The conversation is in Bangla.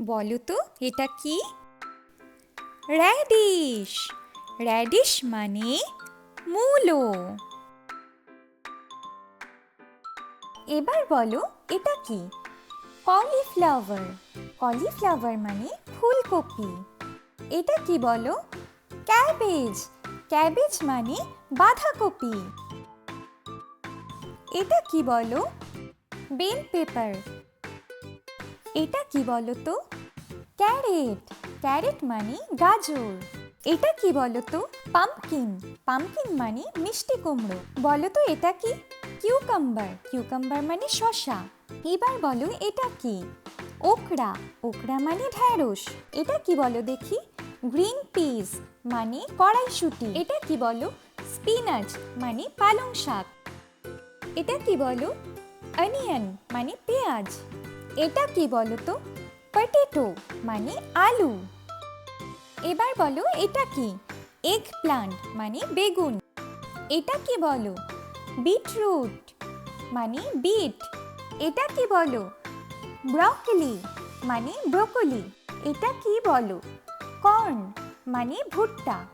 বলো তো এটা কি? র্যাডিশ। র্যাডিশ মানে মূলো। এবার বলো এটা কি? কলিফ্লাওয়ার। কলিফ্লাওয়ার মানে ফুলকপি। এটা কি বলো? ক্যাবেজ। ক্যাবেজ মানে বাঁধাকপি। এটা কি বলো? Bell pepper. এটা কি বলো তো? ক্যারেট। ক্যারেট মানে গাজর। এটা কি বলো তো? পাম্পকিন। পাম্পকিন মানে মিষ্টি কুমড়ো। বলো তো এটা কি? কিউকাম্বার। কিউকাম্বার মানে শসা। এবার বলো এটা কি? ওকরা। ওকরা মানে ঢ্যাঁড়স। এটা কি বলো দেখি? গ্রিন পিস মানে কড়াইশুঁটি। এটা কি বলো? স্পিনাচ মানে পালং শাক। এটা কি বলো? অনিয়ন মানে পেঁয়াজ। এটা কি বলো তো? পটেটো মানে আলু। এবার বলো এটা কি? এগ প্লান্ট মানে বেগুন। এটা কি বলো? বিটরুট মানে বিট। এটা কি বলো? ব্রকলি মানে ব্রোকলি। এটা কি বলো? কর্ন মানে ভুট্টা।